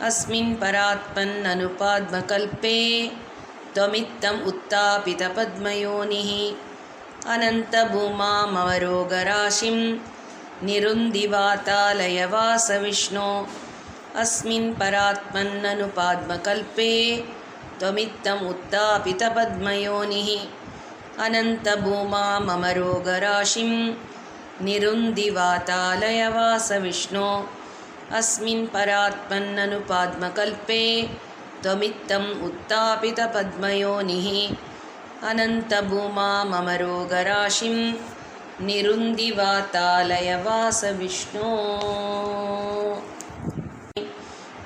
अस्मिन् परात्पन्ननुपाद्मकल्पे त्वमित्तम् उत्तापितपद्मयोनिः अनन्तभूमामवरोगराशिं निरुन्दिवातालयवासविष्णो अस्मिन् परात्पन्ननुपाद्मकल्पे त्वमित्तम् उत्तापितपद्मयोनिः अनन्तभूमामवरोगराशिं निरुन्दिवातालयवासविष्णो अस्मिन् परात्पन्ननुपाद्मकल्पे त्वमित्तम् उत्तापितपद्मयोनिः अनन्तभूमामवरोगराशिं निरुन्दिवातालयवासविष्णो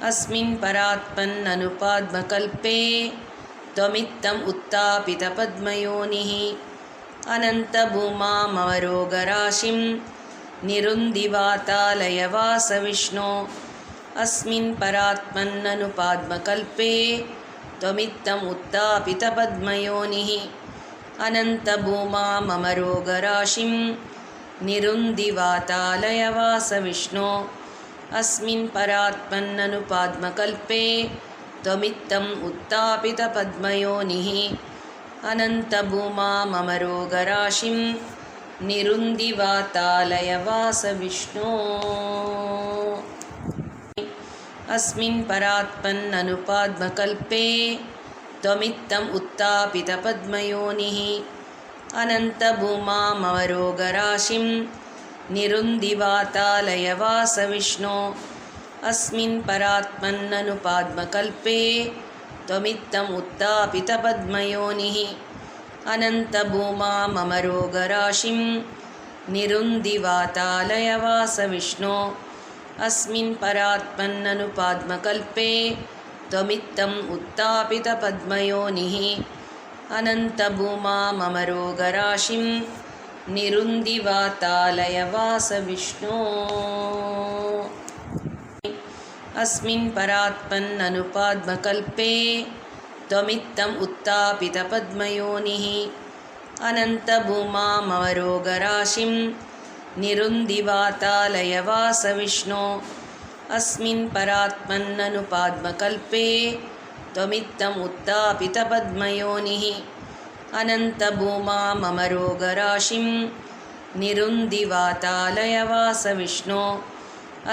अस्मिन् परात्पन्ननुपाद्मकल्पे त्वमित्तम् उत्तापितपद्मयोनिः अनन्तभूमामवरोगराशिं निरुन्दिवातालयवासविष्णो अस्मिन् परात्पन्ननुपाद्मकल्पे त्वमित्तम् उत्तापितपद्मयोनिः अनन्तभूमामवरोगराशिं निरुन्दिवातालयवासविष्णो अस्मिन् परात्पन्ननुपाद्मकल्पे त्वमित्तम् उत्तापितपद्मयोनिः अनन्तभूमामवरोगराशिं निरुन्दिवातालयवासविष्णो अस्मिन् परात्पन्ननुपाद्मकल्पे त्वमित्तम् उत्तापितपद्मयोनिः अनन्तभूमामवरोगराशिं निरुन्दिवातालयवासविष्णो अस्मिन् परात्पन्ननुपाद्मकल्पे त्वमित्तम् उत्तापितपद्मयोनिः अनन्तभूमामवरोगराशिं निरुन्दिवातालयवासविष्णो अस्मिन् परात्पन्ननुपाद्मकल्पे त्वमित्तम् उत्तापितपद्मयोनिः अनन्तभूमामवरोगराशिं निरुन्दिवातालयवासविष्णो अस्मिन् परात्पन्ननुपाद्मकल्पे त्वमित्तम् उत्तापितपद्मयोनिः अनन्तभूमामवरोगराशिं निरुन्दिवातालयवासविष्णो अस्मिन् परात्पन्ननुपाद्मकल्पे त्वमित्तम् उत्तापितपद्मयोनिः अनन्तभूमामवरोगराशिं निरुन्दिवातालयवासविष्णो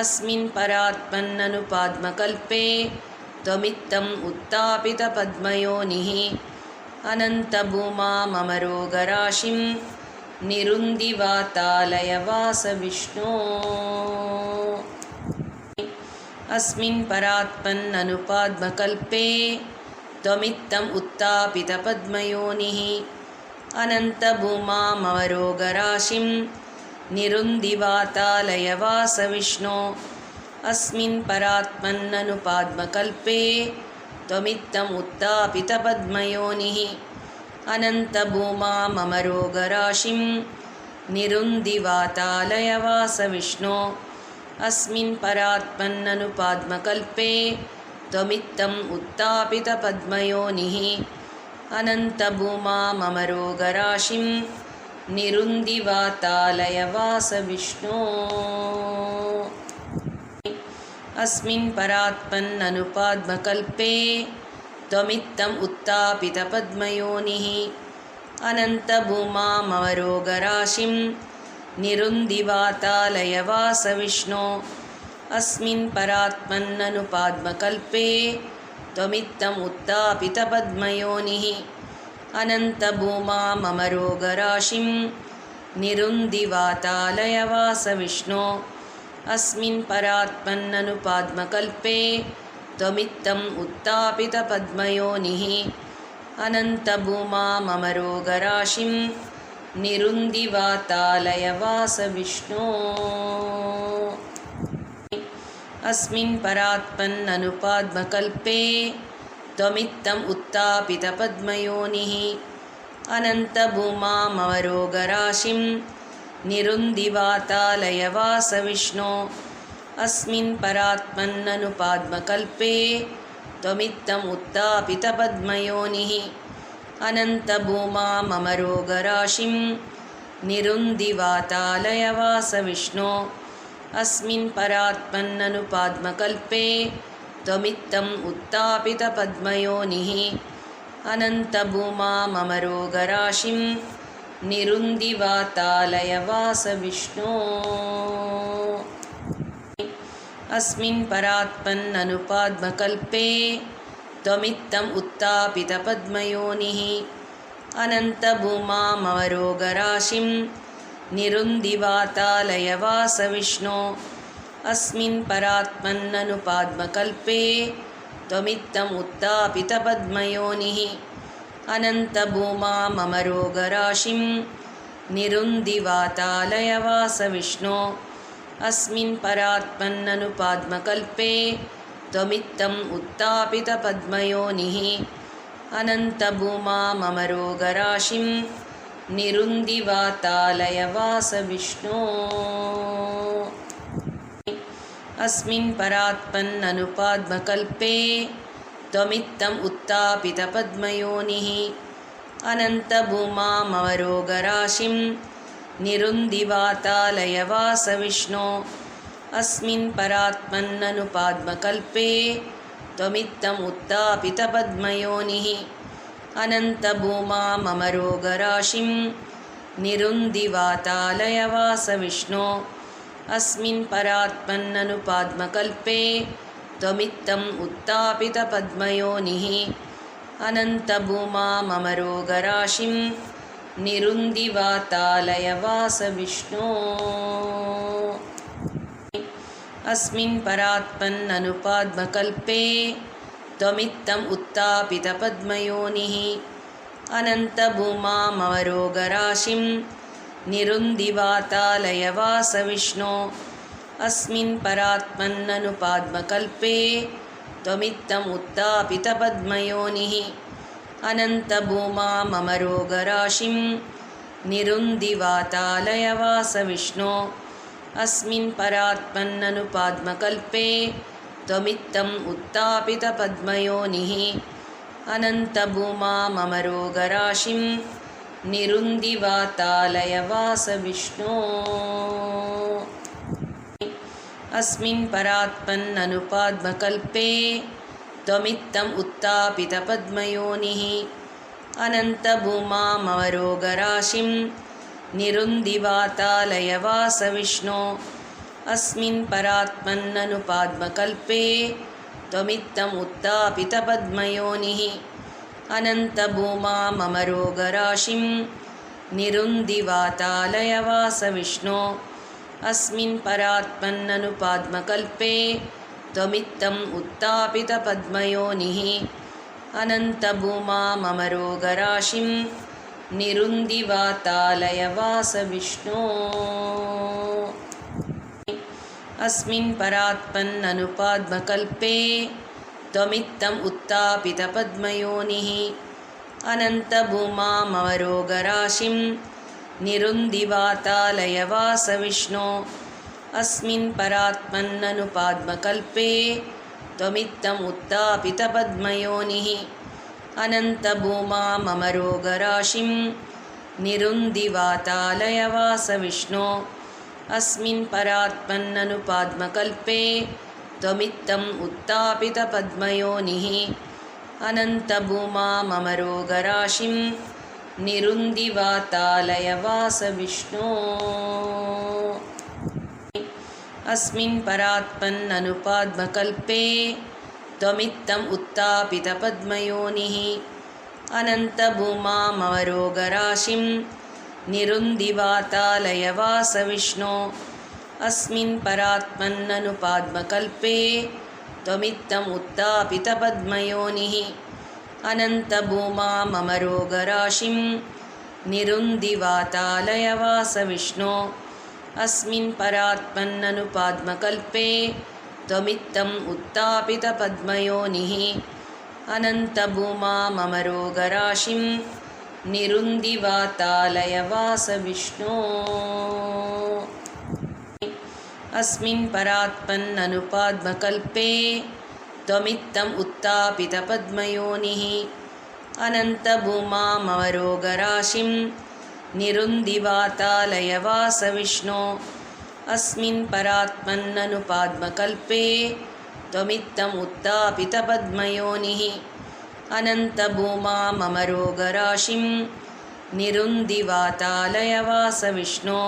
अस्मिन् परात्पन्ननुपाद्मकल्पे त्वमित्तम् उत्तापितपद्मयोनिः अनन्तभूमामवरोगराशिं निरुन्दिवातालयवासविष्णो अस्मिन् परात्पन्ननुपाद्मकल्पे त्वमित्तम् उत्तापितपद्मयोनिः अनन्तभूमामवरोगराशिं निरुन्दिवातालयवासविष्णो अस्मिन् परात्पन्ननुपाद्मकल्पे त्वमित्तम् उत्तापितपद्मयोनिः अनन्तभूमामवरोगराशिं निरुन्दिवातालयवासविष्णो अस्मिन् परात्पन्ननुपाद्मकल्पे त्वमित्तम् उत्तापितपद्मयोनिः अनन्तभूमामवरोगराशिं निरुन्दिवातालयवासविष्णो अस्मिन् परात्पन्ननुपाद्मकल्पे त्वमित्तम् उत्तापितपद्मयोनिः अनन्तभूमामवरोगराशिं निरुन्दिवातालयवासविष्णो अस्मिन् परात्पन्ननुपाद्मकल्पे त्वमित्तम् उत्तापितपद्मयोनिः अनन्तभूमामवरोगराशिं निरुन्दिवातालयवासविष्णो अस्मिन् परात्पन्ननुपाद्मकल्पे त्वमित्तम् उत्तापितपद्मयोनिः अनन्तभूमामवरोगराशिं निरुन्दिवातालयवासविष्णो अस्मिन् परात्पन्ननुपाद्मकल्पे त्वमित्तम् उत्तापितपद्मयोनिः अनन्तभूमामवरोगराशिं निरुन्दिवातालयवासविष्णो अस्मिन् परात्पन्ननुपाद्मकल्पे त्वमित्तम् उत्तापितपद्मयोनिः अनन्तभूमामवरोगराशिं निरुन्दिवातालयवासविष्णो अस्मिन् परात्पन्ननुपाद्मकल्पे त्वमित्थम् उत्तापितपद्मयोनिः अनन्तभूमामरोगराशिं निरुन्दिवातालयवासविष्णो अस्मिन् परात्पन्ननुपाद्मकल्पे त्वमित्थम् उत्तापितपद्मयोनिः अनन्तभूमामरोगराशिं निरुन्दिवातालयवासविष्णो अस्मिन् परात्पन्ननुपाद्मकल्पे त्वमित्थम् उत्तापितपद्मयोनिः अनन्तभूमामरोगराशिं निरुन्दिवातालयवासविष्णो अस्मिन् परात्पन्ननुपाद्मकल्पे त्वमित्थम् उत्तापितपद्मयोनिः अनन्तभूमामरोगराशिं निरुन्दिवातालयवासविष्णो अस्मिन् परात्पन्ननुपाद्मकल्पे त्वमित्थम् उत्तापितपद्मयोनिः अनन्तभूमामरोगराशिं निरुन्दिवातालयवासविष्णो अस्मिन् परात्पन्ननुपाद्मकल्पे त्वमित्थम् उत्तापितपद्मयोनिः अनन्तभूमामरोगराशिं निरुन्दिवातालयवासविष्णो अस्मिन् परात्पन्ननुपाद्मकल्पे त्वमित्थम् उत्तापितपद्मयोनिः अनन्तभूमामरोगराशिं निरुन्दिवातालयवासविष्णो अस्मिन् परात्पन्ननुपाद्मकल्पे त्वमित्थम् उत्तापितपद्मयोनिः अनन्तभूमामरोगराशिं निरुन्दिवातालयवासविष्णो अस्मिन् परात्पन्ननुपाद्मकल्पे त्वमित्थम् उत्तापितपद्मयोनिः अनन्तभूमामरोगराशिं निरुन्दिवातालयवासविष्णो अस्मिन् परात्पन्ननुपाद्मकल्पे त्वमित्थम् उत्तापितपद्मयोनिः अनन्तभूमामरोगराशिं निरुन्दिवातालयवासविष्णो अस्मिन् परात्पन्ननुपाद्मकल्पे त्वमित्थम् उत्तापितपद्मयोनिः अनन्तभूमामरोगराशिं निरुन्दिवातालयवासविष्णो अस्मिन् परात्पन्ननुपाद्मकल्पे त्वमित्थम् उत्तापितपद्मयोनिः अनन्तभूमामरोगराशिं निरुन्दिवातालयवासविष्णो अस्मिन् परात्पन्ननुपाद्मकल्पे त्वमित्थम् उत्तापितपद्मयोनिः अनन्तभूमामरोगराशिं निरुन्दिवातालयवासविष्णो अस्मिन् परात्पन्ननुपाद्मकल्पे त्वमित्थम् उत्तापितपद्मयोनिः अनन्तभूमामरोगराशिं निरुन्दिवातालयवासविष्णो अस्मिन् परात्पन्ननुपाद्मकल्पे त्वमित्थम् उत्तापितपद्मयोनिः अनन्तभूमामरोगराशिं निरुन्दिवातालयवासविष्णो अस्मिन् परात्पन्ननुपाद्मकल्पे त्वमित्थम् उत्तापितपद्मयोनिः अनन्तभूमामरोगराशिं निरुन्दिवातालयवासविष्णो अस्मिन् परात्पन्ननुपाद्मकल्पे त्वमित्थम् उत्तापितपद्मयोनिः अनन्तभूमामरोगराशिं निरुन्दिवातालयवासविष्णो अस्मिन् परात्पन्ननुपाद्मकल्पे त्वमित्थम् उत्तापितपद्मयोनिः अनन्तभूमामरोगराशिं निरुन्दिवातालयवासविष्णो अस्मिन् परात्पन्ननुपाद्मकल्पे त्वमित्थम् उत्तापितपद्मयोनिः अनन्तभूमामरोगराशिं निरुन्दिवातालयवासविष्णो अस्मिन् परात्पन्ननुपाद्मकल्पे त्वमित्थम् उत्तापितपद्मयोनिः अनन्तभूमामरोगराशिं निरुन्दिवातालयवासविष्णो अस्मिन् परात्पन्ननुपाद्मकल्पे त्वमित्थम् उत्तापितपद्मयोनिः अनन्तभूमा मम रोगराशिं निरुन्दिवातालयवासविष्णो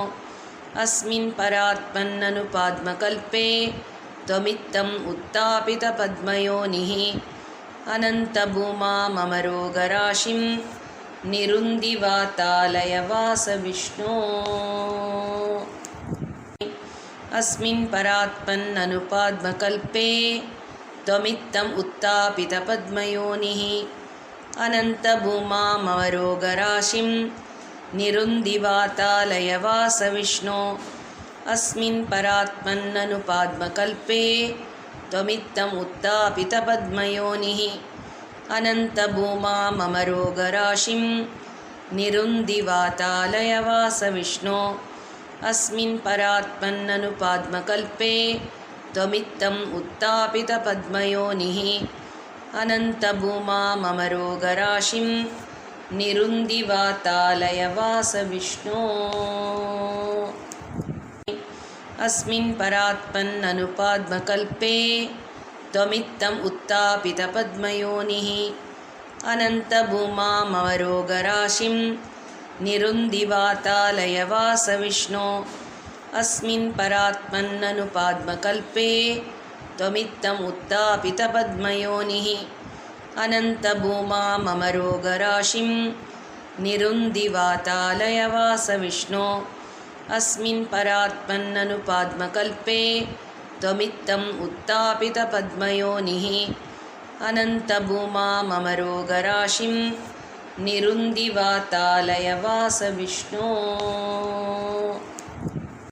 अस्मिन् परात्मन्ननुपाद्मकल्पे त्वमित्थम् उत्तापितपद्मयोनिः अनन्तभूमा मम रोगराशिं निरुन्दिवातालयवासविष्णो अस्मिन् परात्मन्ननुपाद्मकल्पे त्वमित्थम् उत्तापितपद्मयोनिः अनन्तभूमा मम रोगराशिं निरुन्दिवातालयवासविष्णो अस्मिन् परात्मन्ननुपाद्मकल्पे त्वमित्थम् उत्तापितपद्मयोनिः अनन्तभूमा मम रोगराशिं निरुन्दिवातालयवासविष्णो अस्मिन् परात्मन्ननुपाद्मकल्पे त्वमित्थम् उत्तापितपद्मयोनिः अनन्तभूमा मम रोगराशिं निरुन्दिवातालयवासविष्णो अस्मिन् परात्मन्ननुपाद्मकल्पे त्वमित्थम् उत्तापितपद्मयोनिः अनन्तभूमा मम रोगराशिं निरुन्दिवातालयवासविष्णो अस्मिन् परात्मन्ननुपाद्मकल्पे त्वमित्थम् उत्तापितपद्मयोनिः अनन्तभूमा मम रोगराशिं निरुन्दिवातालयवासविष्णो अस्मिन् परात्मन्ननुपाद्मकल्पे त्वमित्थम् उत्तापितपद्मयोनिः अनन्तभूमा मम रोगराशिं निरुन्दिवातालयवासविष्णो।